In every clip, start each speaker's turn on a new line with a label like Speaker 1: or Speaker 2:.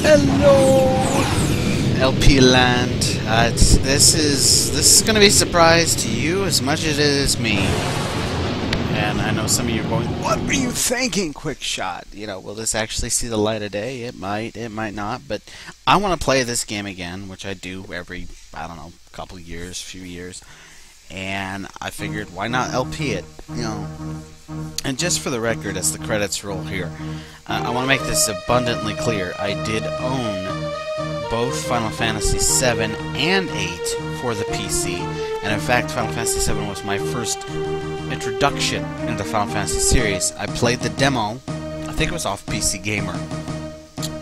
Speaker 1: Hello, LP land. This is gonna be a surprise to you as much as it is me. And I know some of you are going, "What were you thinking, Quick Shot? You know, will this actually see the light of day? It might not. But I want to play this game again, which I do every, I don't know, couple years, few years. And I figured, why not LP it? You know." And just for the record, as the credits roll here, I want to make this abundantly clear. I did own both Final Fantasy VII and VIII for the PC, and in fact, Final Fantasy VII was my first introduction into Final Fantasy series. I played the demo, I think it was off PC Gamer,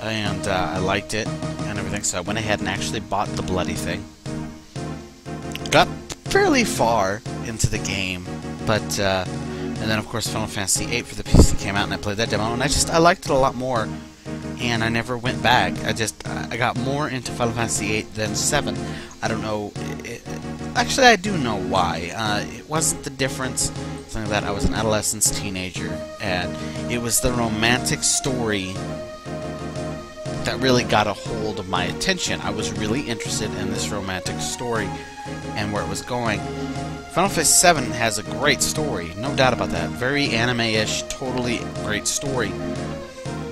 Speaker 1: and I liked it and everything, so I went ahead and actually bought the bloody thing. Got fairly far into the game, but and then of course Final Fantasy VIII for the PC came out, and I played that demo, and I liked it a lot more, and I never went back. I got more into Final Fantasy VIII than VII. I don't know. Actually, I do know why. It wasn't the difference. Something like that. I was an adolescent teenager, and it was the romantic story that really got a hold of my attention. I was really interested in this romantic story and where it was going. Final Fantasy VII has a great story, no doubt about that. Very anime-ish, totally great story.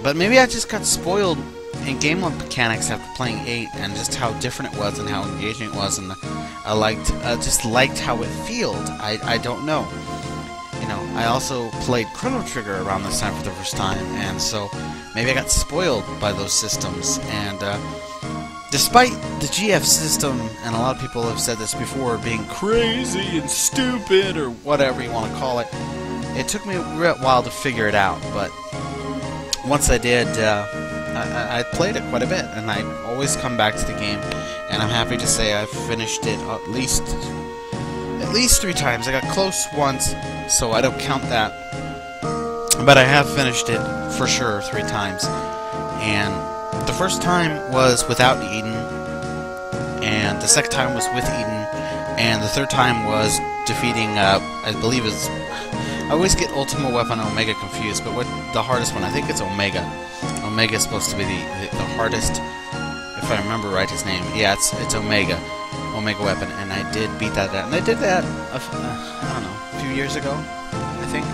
Speaker 1: But maybe I just got spoiled in game mechanics after playing 8, and just how different it was and how engaging it was, and I just liked how it felt. I don't know. You know, I also played Chrono Trigger around this time for the first time, and so maybe I got spoiled by those systems. And despite the GF system, and a lot of people have said this before, being crazy and stupid, or whatever you want to call it, it took me a while to figure it out, but once I did, I played it quite a bit, and I always come back to the game, and I'm happy to say I've finished it at least 3 times. I got close once, so I don't count that, but I have finished it for sure 3 times. And the first time was without Eden, and the second time was with Eden, and the third time was defeating, I believe it's, I always get Ultima Weapon and Omega confused, but what the hardest one? I think it's Omega. Omega is supposed to be the hardest, if I remember right his name. Yeah, it's Omega. Omega Weapon, and I did beat that out. And I did that, I don't know, a few years ago, I think.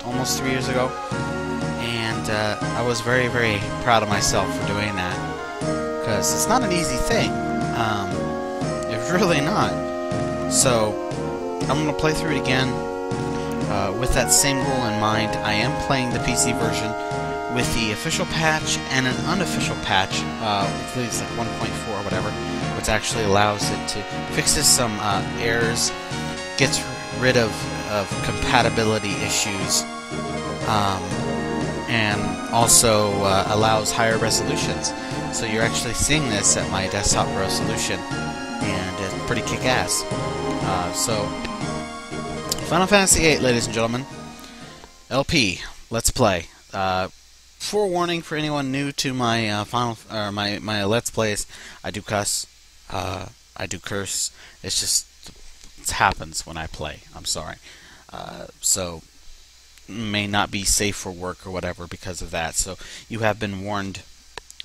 Speaker 1: Almost 3 years ago. And I was very, very proud of myself for doing that. Because it's not an easy thing. It's really not. So, I'm going to play through it again. With that same goal in mind. I am playing the PC version with the official patch and an unofficial patch, I believe it's like 1.4 or whatever, which actually allows it to fixes some errors, gets rid of compatibility issues, and also allows higher resolutions. So you're actually seeing this at my desktop resolution, and it's pretty kick-ass. So Final Fantasy VIII, ladies and gentlemen. LP, let's play. Forewarning for anyone new to my my Let's Plays, I do cuss, I do curse. It's just, it happens when I play. I'm sorry. So may not be safe for work or whatever because of that. So you have been warned.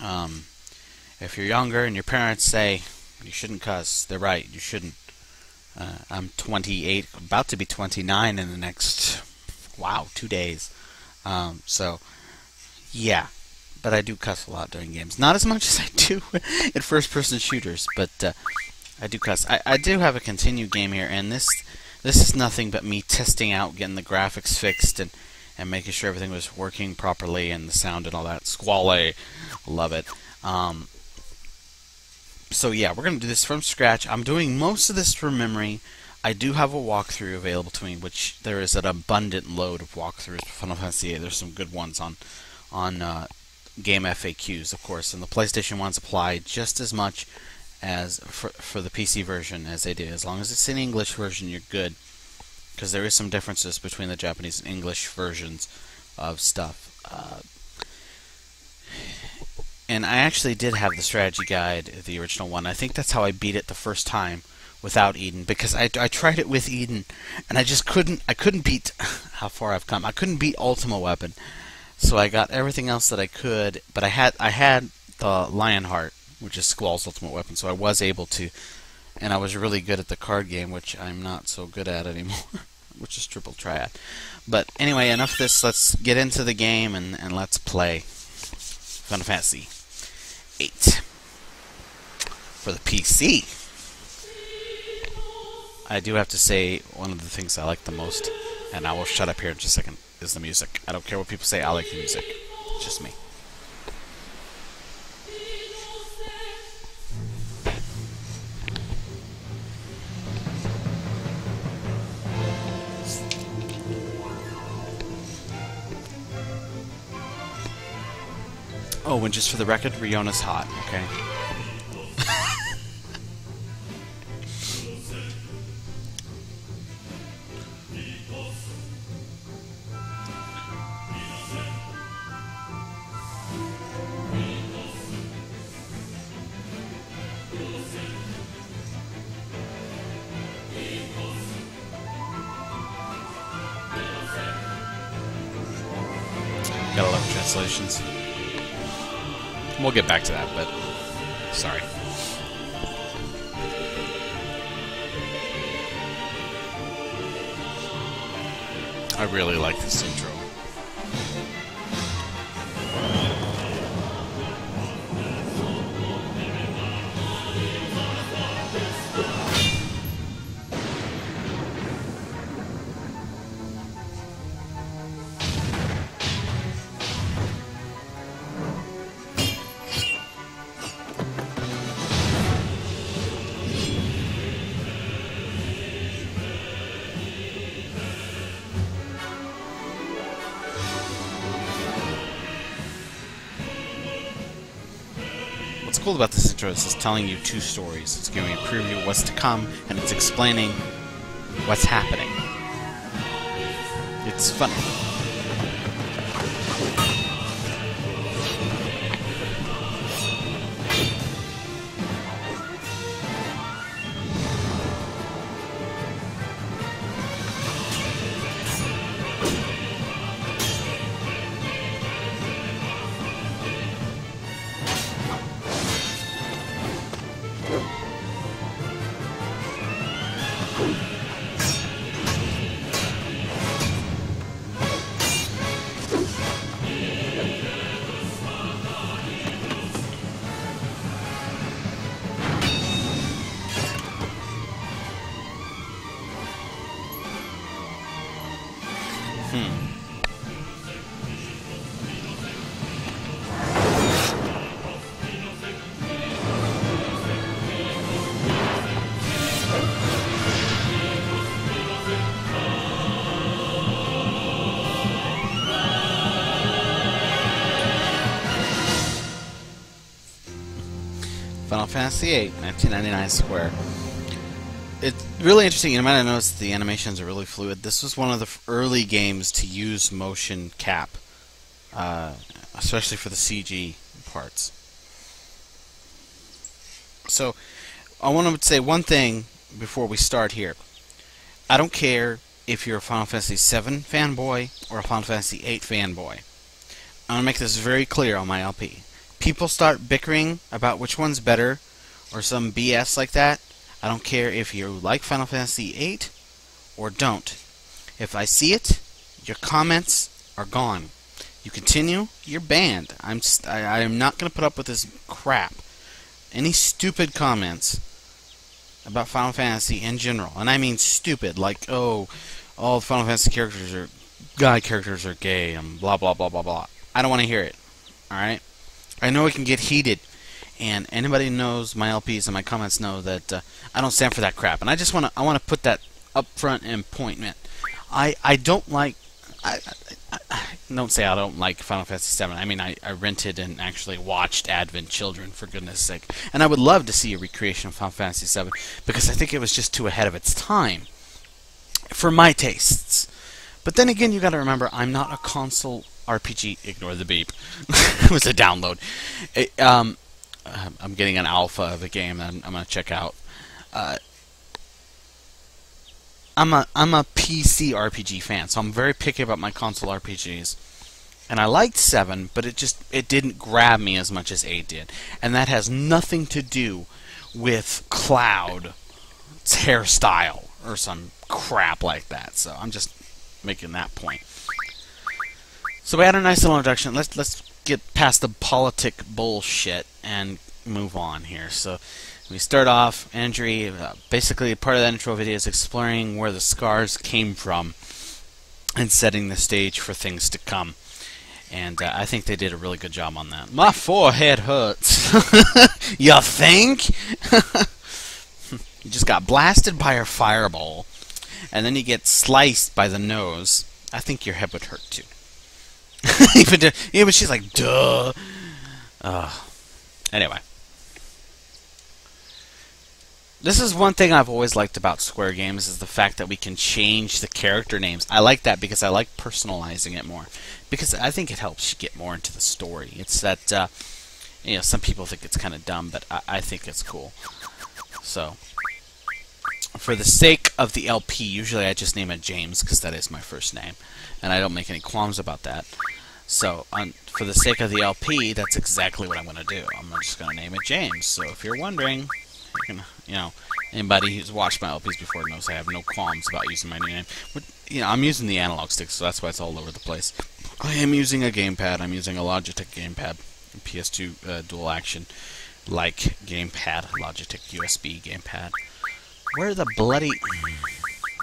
Speaker 1: If you're younger and your parents say you shouldn't cuss, they're right. You shouldn't. I'm 28, about to be 29 in the next, 2 days. So, yeah. But I do cuss a lot during games. Not as much as I do in first-person shooters, but I do cuss. I do have a continued game here, and this is nothing but me testing out, getting the graphics fixed, and making sure everything was working properly, and the sound and all that. Squally. Love it. So yeah, we're going to do this from scratch. I'm doing most of this from memory. I do have a walkthrough available to me, which there is an abundant load of walkthroughs for Final Fantasy VIII. There's some good ones on game FAQs, of course, and the PlayStation ones apply just as much as for the PC version as they do. As long as it's in English version, you're good, because there is some differences between the Japanese and English versions of stuff. And I actually did have the strategy guide, the original one. I think that's how I beat it the first time without Eden, because I tried it with Eden, and I just couldn't beat how far I've come. I couldn't beat Ultima Weapon So I got everything else that I could, but I had the Lionheart, which is Squall's ultimate weapon, so I was able to, and I was really good at the card game, which I'm not so good at anymore, which is triple triad. But anyway, enough of this. Let's get into the game and let's play Final Fantasy VIII for the PC. I do have to say one of the things I like the most, and I will shut up here in just a second, is the music. I don't care what people say, I like the music. It's just me. Oh, and just for the record, Riona's hot, okay? Gotta love translations. We'll get back to that, but sorry. I really like this intro. What's cool about this intro is it's telling you two stories. It's giving you a preview of what's to come, and it's explaining what's happening. It's funny. Final Fantasy VIII, 1999 Square. It's really interesting. You might have noticed the animations are really fluid. This was one of the early games to use motion cap, especially for the CG parts. So, I want to say one thing before we start here. I don't care if you're a Final Fantasy VII fanboy or a Final Fantasy VIII fanboy. I'm going to make this very clear on my LP. People start bickering about which one's better or some BS like that. I don't care if you like Final Fantasy VIII or don't. If I see it, your comments are gone. You continue, you're banned. I am not going to put up with this crap. Any stupid comments about Final Fantasy in general, and I mean stupid, like, oh, all the Final Fantasy guy characters are gay, and blah, blah, blah, blah, blah. I don't want to hear it. Alright? I know it can get heated, and anybody who knows my LPs and my comments know that I don't stand for that crap. And I just want to put that up front and point, man. I don't like. Don't say I don't like Final Fantasy VII. I mean, I rented and actually watched Advent Children, for goodness sake. And I would love to see a recreation of Final Fantasy VII because I think it was just too ahead of its time for my tastes. But then again, you got to remember, I'm not a console RPG. Ignore the beep. It was a download. I'm getting an alpha of a game that I'm going to check out. I'm a PC RPG fan, so I'm very picky about my console RPGs. And I liked 7, but it didn't grab me as much as 8 did. And that has nothing to do with Cloud's hairstyle or some crap like that. So I'm just making that point. So we had a nice little introduction. Let's get past the politic bullshit and move on here. So we start off, Andrew, basically part of that intro video is exploring where the scars came from and setting the stage for things to come. And I think they did a really good job on that. My forehead hurts. You think? You just got blasted by her fireball, and then you get sliced by the nose. I think your head would hurt too. Even she's like, duh. Anyway. This is one thing I've always liked about Square games, is the fact that we can change the character names. I like that because I like personalizing it more. Because I think it helps you get more into the story. It's that, some people think it's kind of dumb, but I think it's cool. So, for the sake of the LP, usually I just name it James, because that is my first name. And I don't make any qualms about that. So, for the sake of the LP, that's exactly what I'm going to do. I'm just going to name it James. So, if you're wondering, anybody who's watched my LPs before knows I have no qualms about using my new name. But, I'm using the analog stick, so that's why it's all over the place. I am using a gamepad. I'm using a Logitech gamepad, a PS2 dual action, like gamepad, Logitech USB gamepad. Where the bloody...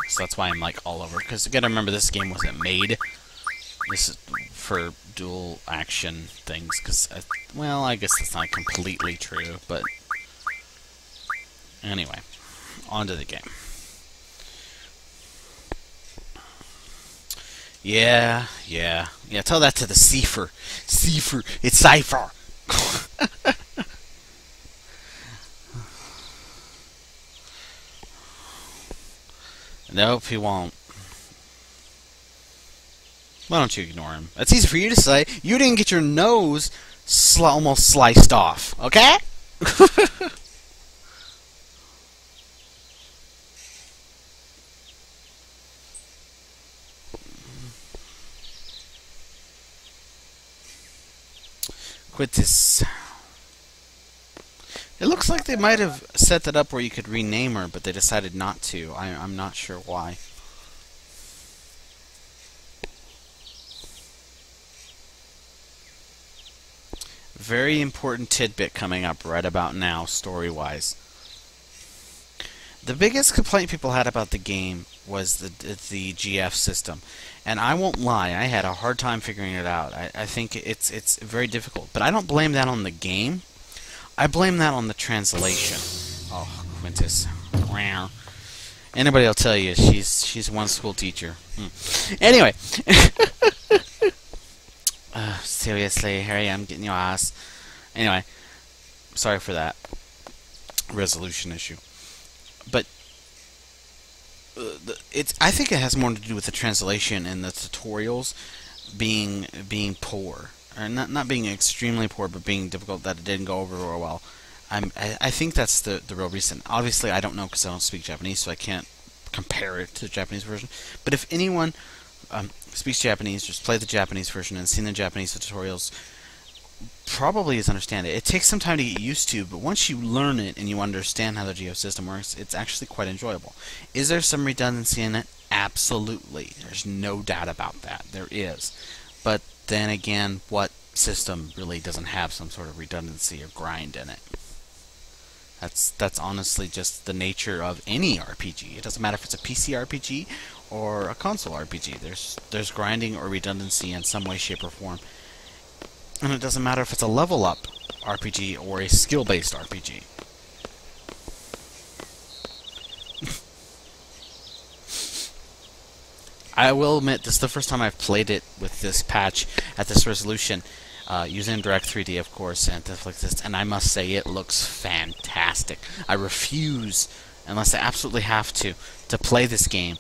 Speaker 1: So that's why I'm like all over. Because you gotta remember, this game wasn't made. This is for dual action things. Because, well, I guess that's not completely true, but anyway, on to the game. Yeah, tell that to the Cipher. Cipher, it's Cipher. Nope, he won't. Why don't you ignore him? That's easy for you to say. You didn't get your nose almost sliced off, okay? Quit this. It looks like they might have set that up where you could rename her, but they decided not to. I'm not sure why. Very important tidbit coming up right about now, story-wise. The biggest complaint people had about the game was the GF system. And I won't lie, I had a hard time figuring it out. I think it's very difficult. But I don't blame that on the game. I blame that on the translation. Oh, Quintus. Anybody will tell you she's one school teacher. Anyway. Seriously, Harry, I'm getting your ass. Anyway, sorry for that resolution issue. But I think it has more to do with the translation and the tutorials being poor, or not being extremely poor, but being difficult, that it didn't go over real well. I think that's the real reason. Obviously, I don't know because I don't speak Japanese, so I can't compare it to the Japanese version. But if anyone speaks Japanese, just play the Japanese version and seen the Japanese tutorials, probably is understand it. It takes some time to get used to, but once you learn it and you understand how the GF system works, it's actually quite enjoyable. Is there some redundancy in it? Absolutely. There's no doubt about that. There is. But then again, what system really doesn't have some sort of redundancy or grind in it? That's honestly just the nature of any RPG. It doesn't matter if it's a PC RPG or a console RPG. There's grinding or redundancy in some way, shape, or form. And it doesn't matter if it's a level up RPG or a skill-based RPG. I will admit, this is the first time I've played it with this patch at this resolution, using Direct 3D, of course, and stuff like this, and I must say it looks fantastic. I refuse, unless I absolutely have to play this game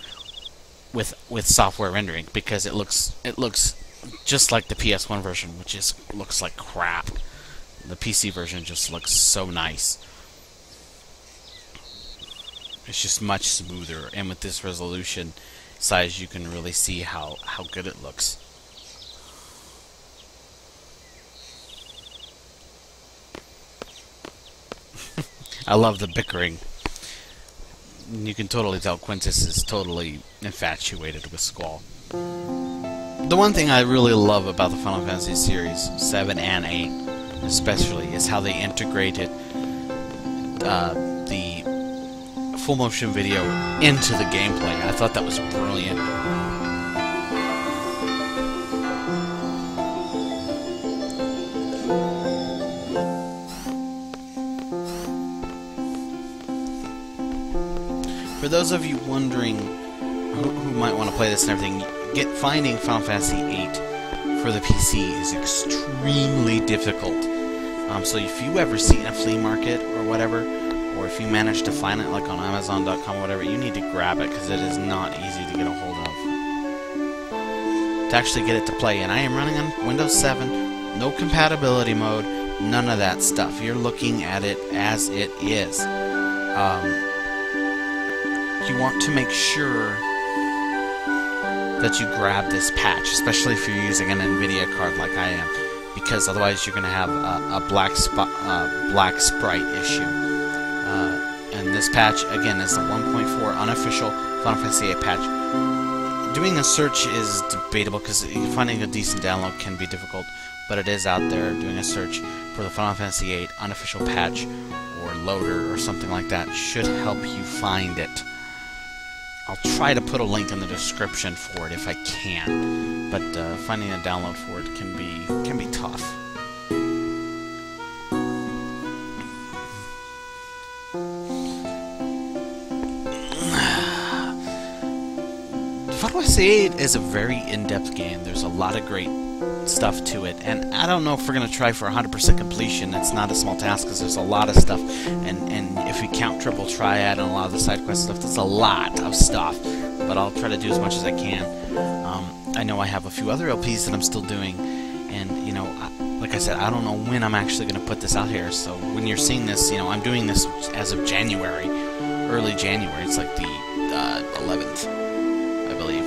Speaker 1: with software rendering, because it looks just like the PS1 version, which looks like crap. The PC version just looks so nice. It's just much smoother, and with this resolution size, you can really see how good it looks. I love the bickering. You can totally tell Quintus is totally infatuated with Squall. The one thing I really love about the Final Fantasy series, 7 and 8 especially, is how they integrated the full motion video into the gameplay. I thought that was brilliant. For those of you wondering who might want to play this and everything, finding Final Fantasy VIII for the PC is extremely difficult. So if you ever see it in a flea market or whatever, or if you manage to find it like on Amazon.com or whatever, you need to grab it because it is not easy to get a hold of. To actually get it to play, and I am running on Windows 7, no compatibility mode, none of that stuff. You're looking at it as it is. You want to make sure that you grab this patch, especially if you're using an NVIDIA card like I am, because otherwise you're going to have a black sprite issue. And this patch, again, is the 1.4 unofficial Final Fantasy VIII patch. Doing a search is debatable because finding a decent download can be difficult, but it is out there. Doing a search for the Final Fantasy VIII unofficial patch or loader or something like that should help you find it. I'll try to put a link in the description for it if I can, but finding a download for it can be tough. Final Fantasy VIII is a very in-depth game. There's a lot of great stuff to it, and I don't know if we're going to try for 100% completion. It's not a small task because there's a lot of stuff, and if we count Triple Triad and a lot of the side quest stuff, there's a lot of stuff, but I'll try to do as much as I can. I know I have a few other LPs that I'm still doing, and you know, like I said, I don't know when I'm actually going to put this out here, so when you're seeing this, you know, I'm doing this as of January, early January. It's like the 11th, I believe.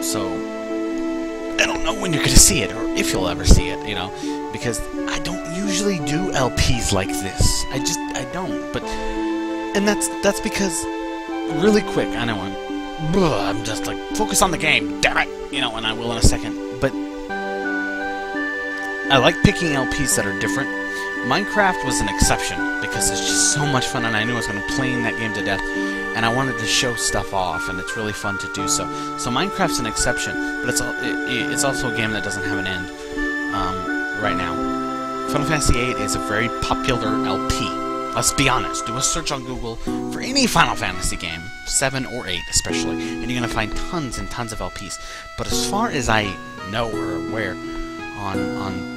Speaker 1: So I don't know when you're going to see it, or if you'll ever see it, you know, because I don't usually do LPs like this. I don't, but, and that's because, really quick, I know I'm just like, focus on the game, damn it, you know, and I will in a second, but I like picking LPs that are different. Minecraft was an exception, because it's just so much fun, and I knew I was going to play that game to death, and I wanted to show stuff off, and it's really fun to do so. So Minecraft's an exception, but it's also a game that doesn't have an end right now. Final Fantasy VIII is a very popular LP. Let's be honest. Do a search on Google for any Final Fantasy game, 7 or 8 especially, and you're going to find tons and tons of LPs. But as far as I know or aware on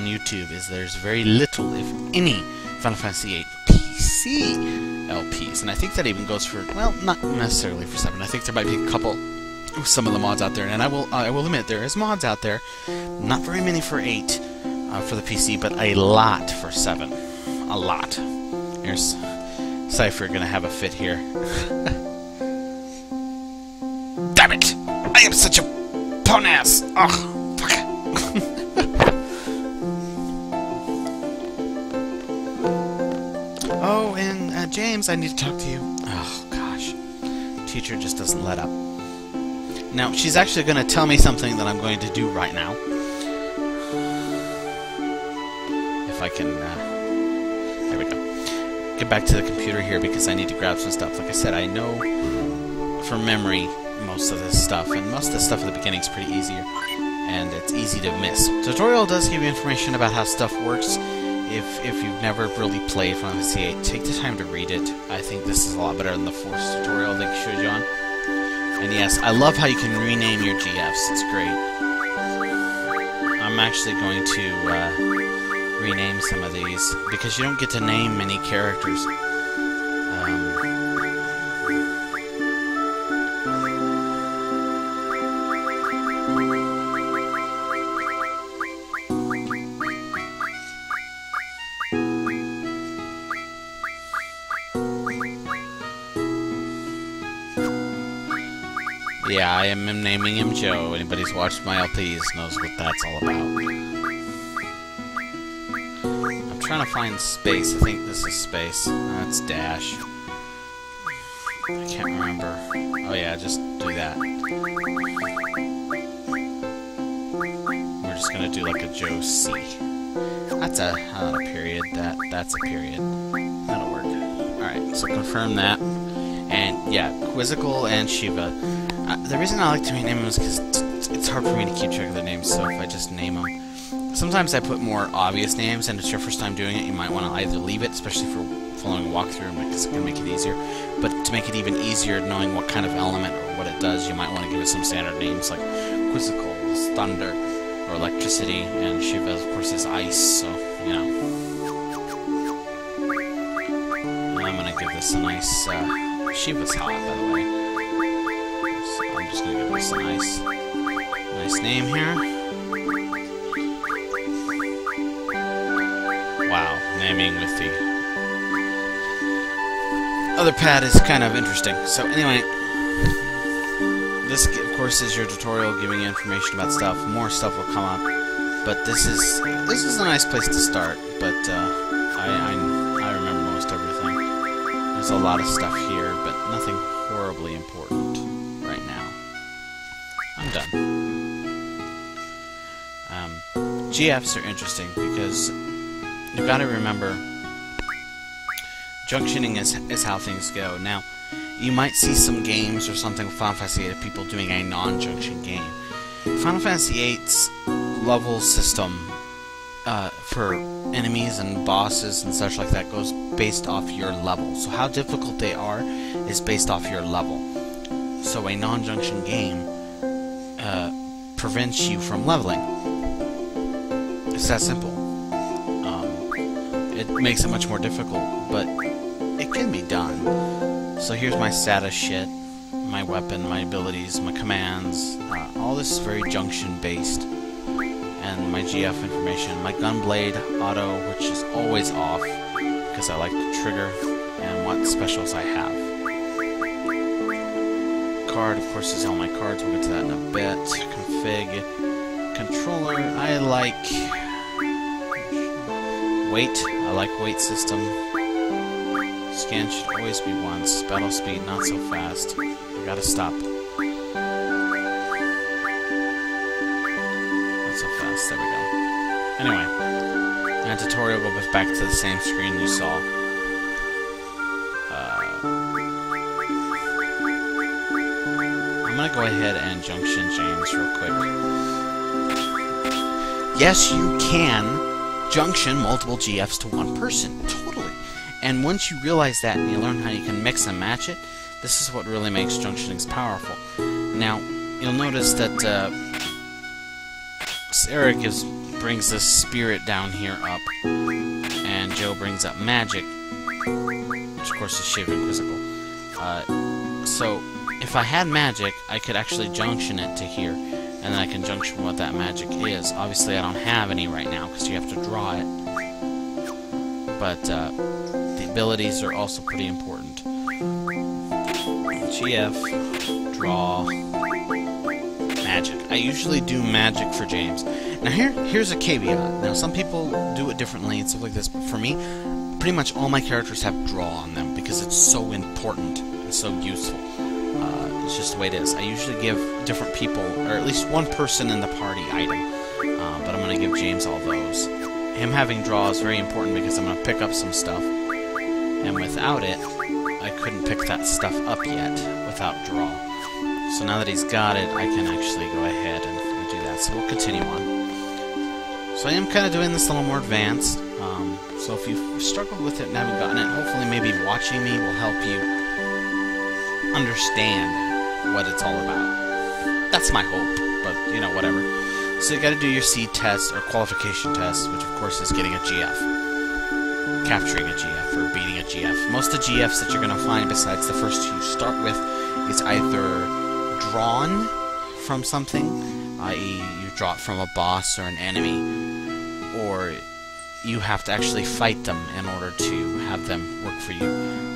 Speaker 1: YouTube, is there's very little, if any, Final Fantasy VIII PC LPs, and I think that even goes for, well, not necessarily for 7. I think there might be a couple of some of the mods out there, and I will admit there is mods out there, not very many for 8 for the PC, but a lot for 7, a lot. Here's Cypher gonna have a fit here. Damn it! I am such a pwn-ass! Ugh, fuck. Oh, and James, I need to talk to you. Oh, gosh. Teacher just doesn't let up. Now, she's actually going to tell me something that I'm going to do right now. If I can, there we go. Get back to the computer here because I need to grab some stuff. Like I said, I know from memory most of this stuff, and most of the stuff at the beginning is pretty easier, and it's easy to miss. Tutorial does give you information about how stuff works. If you've never really played Final Fantasy VIII, take the time to read it. I think this is a lot better than the Force tutorial they showed you on. And yes, I love how you can rename your GFs. It's great. I'm actually going to rename some of these because you don't get to name many characters. Yeah, I am naming him Joe. Anybody who's watched my LPs knows what that's all about. I'm trying to find space. I think this is space. That's dash. I can't remember. Oh yeah, just do that. We're just gonna do like a Joe C. That's a period. That's a period. That'll work. Alright, so confirm that. And yeah, Quizzical and Shiva. The reason I like to rename them is because it's hard for me to keep track of their names, so if I just name them. Sometimes I put more obvious names, and if it's your first time doing it, you might want to either leave it, especially for following a walkthrough, because it's going to make it easier. But to make it even easier, knowing what kind of element or what it does, you might want to give it some standard names, like Quizzical is thunder, or electricity, and Shiva, of course, is ice, so, you know. I'm going to give this a nice, Shiva's hot, by the way. So I'm just going to give this a nice name here. Wow, naming with the other pad is kind of interesting. So anyway, this of course is your tutorial giving you information about stuff. More stuff will come up, but this is a nice place to start. But I remember most everything. There's a lot of stuff here, but nothing horribly important right now. I'm done. GFs are interesting because you've got to remember, junctioning is how things go. Now, you might see some games or something with Final Fantasy VIII of people doing a non-junction game. Final Fantasy VIII's level system for enemies and bosses and such like that goes based off your level. So how difficult they are is based off your level. So a non-junction game prevents you from leveling. It's that simple. It makes it much more difficult, but it can be done. So here's my status shit, my weapon, my abilities, my commands. All this is very junction-based. And my GF information. My gunblade auto, which is always off, because I like the trigger, and what specials I have. Card, of course, is all my cards. We'll get to that in a bit. Config. Controller, I like weight. I like weight system. Scan should always be once. Battle speed, not so fast. I gotta stop. Not so fast. There we go. Anyway, that tutorial goes back to the same screen you saw. I'm gonna go ahead and junction James real quick. Yes, you can junction multiple GFs to one person. Totally. And once you realize that and you learn how you can mix and match it, this is what really makes junctioning powerful. Now, you'll notice that Sarah brings this spirit down here up, and Joe brings up magic, which of course is Shiva and Quizzical. So, if I had magic, I could actually junction it to here, and then I can junction what that magic is. Obviously, I don't have any right now, because you have to draw it. But, the abilities are also pretty important. GF, draw, magic. I usually do magic for James. Now here's a caveat. Now some people do it differently and stuff like this, but for me, pretty much all my characters have draw on them because it's so important and so useful. It's just the way it is. I usually give different people, or at least one person in the party item, but I'm going to give James all those. Him having draw is very important because I'm going to pick up some stuff, and without it, I couldn't pick that stuff up yet without draw. So now that he's got it, I can actually go ahead and do that. So we'll continue on. So I am kind of doing this a little more advanced. So if you've struggled with it and haven't gotten it, hopefully maybe watching me will help you understand what it's all about. That's my hope, but you know, whatever. So you got to do your seed test or qualification test, which of course is getting a GF. Capturing a GF or beating a GF. Most of the GFs that you're going to find besides the first two you start with is either drawn from something, i.e. you draw it from a boss or an enemy, or you have to actually fight them in order to have them work for you.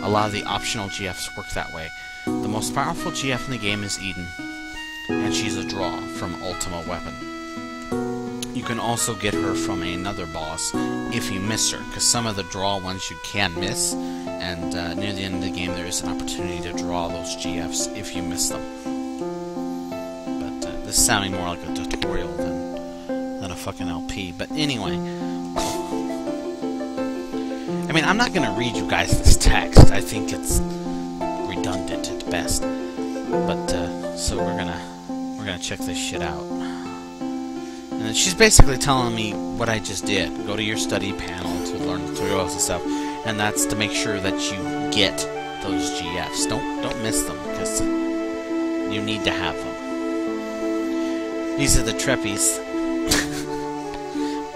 Speaker 1: A lot of the optional GFs work that way. The most powerful GF in the game is Eden, and she's a draw from Ultima Weapon. you can also get her from another boss if you miss her, because some of the draw ones you can miss, and near the end of the game there is an opportunity to draw those GFs if you miss them. But this is sounding more like a tutorial than a fucking LP. But anyway, I mean, I'm not going to read you guys this text. I think it's redundant at best. But so we're gonna check this shit out. And then she's basically telling me what I just did. Go to your study panel to learn tutorials and stuff, and that's to make sure that you get those GFs. Don't miss them, because you need to have them. These are the treppies,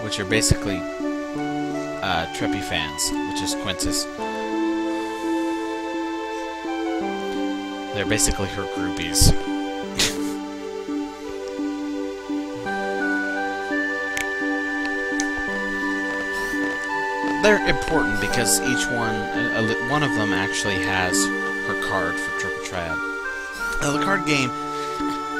Speaker 1: which are basically Treppy fans, which is Quintus. They're basically her groupies. They're important because each one of them actually has her card for Triple Triad. Now, the card game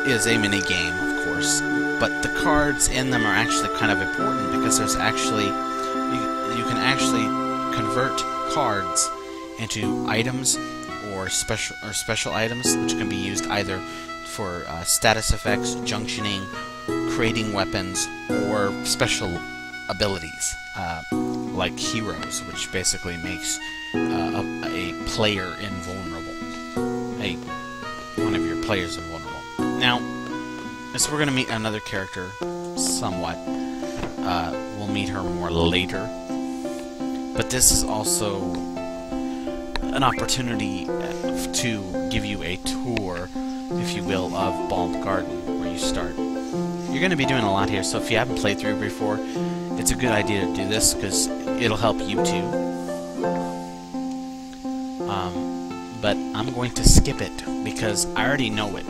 Speaker 1: is a mini game, of course, but the cards in them are actually kind of important because there's actually you can actually convert cards into items or special items, which can be used either for status effects, junctioning, creating weapons, or special abilities, like heroes, which basically makes a player invulnerable. One of your players invulnerable. Now, so we're going to meet another character, somewhat. We'll meet her more later. But this is also an opportunity to give you a tour, if you will, of Balm Garden, where you start. You're going to be doing a lot here, so if you haven't played through before, it's a good idea to do this, because it'll help you too. But I'm going to skip it, because I already know it.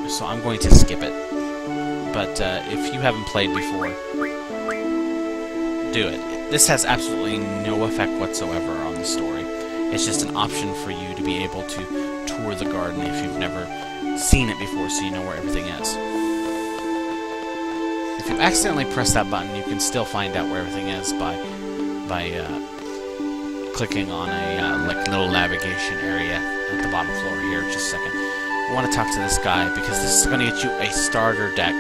Speaker 1: So I'm going to skip it. But if you haven't played before, do it. This has absolutely no effect whatsoever on the story. It's just an option for you to be able to tour the garden if you've never seen it before, so you know where everything is. If you accidentally press that button, you can still find out where everything is by clicking on a like little navigation area at the bottom floor here. Just a second. I want to talk to this guy because this is going to get you a starter deck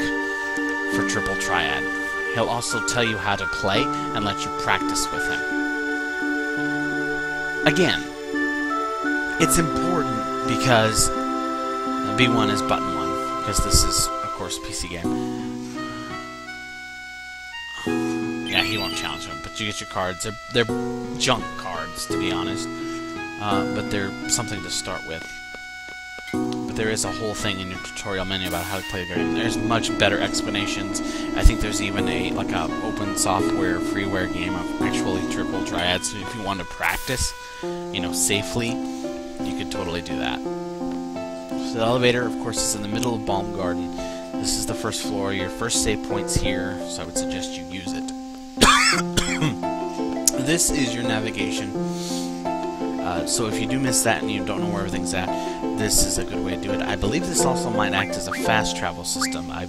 Speaker 1: for Triple Triad. He'll also tell you how to play and let you practice with him. Again, it's important because B1 is button 1, because this is, of course, a PC game. Yeah, he won't challenge him, but you get your cards. They're junk cards, to be honest, but they're something to start with. But there is a whole thing in your tutorial menu about how to play the game. There's much better explanations. I think there's even a open software freeware game of actually Triple Triad. So if you want to practice, safely, you could totally do that. So the elevator, of course, is in the middle of Balm Garden. This is the first floor. Your first save point's here, so I would suggest you use it. This is your navigation. So if you do miss that and you don't know where everything's at, this is a good way to do it. I believe this also might act as a fast travel system. I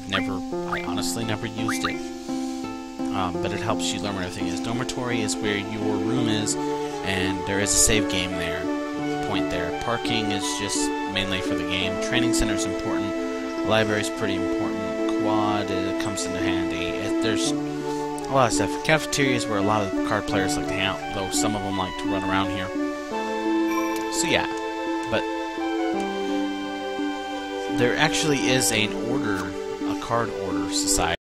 Speaker 1: honestly never used it. But it helps you learn where everything is. Dormitory is where your room is, and there is a save game there. Point there. Parking is just mainly for the game. Training center is important. Library is pretty important. Quad comes into handy. There's a lot of stuff. Cafeteria is where a lot of card players like to hang out, though some of them like to run around here. So yeah, but there actually is a card order society.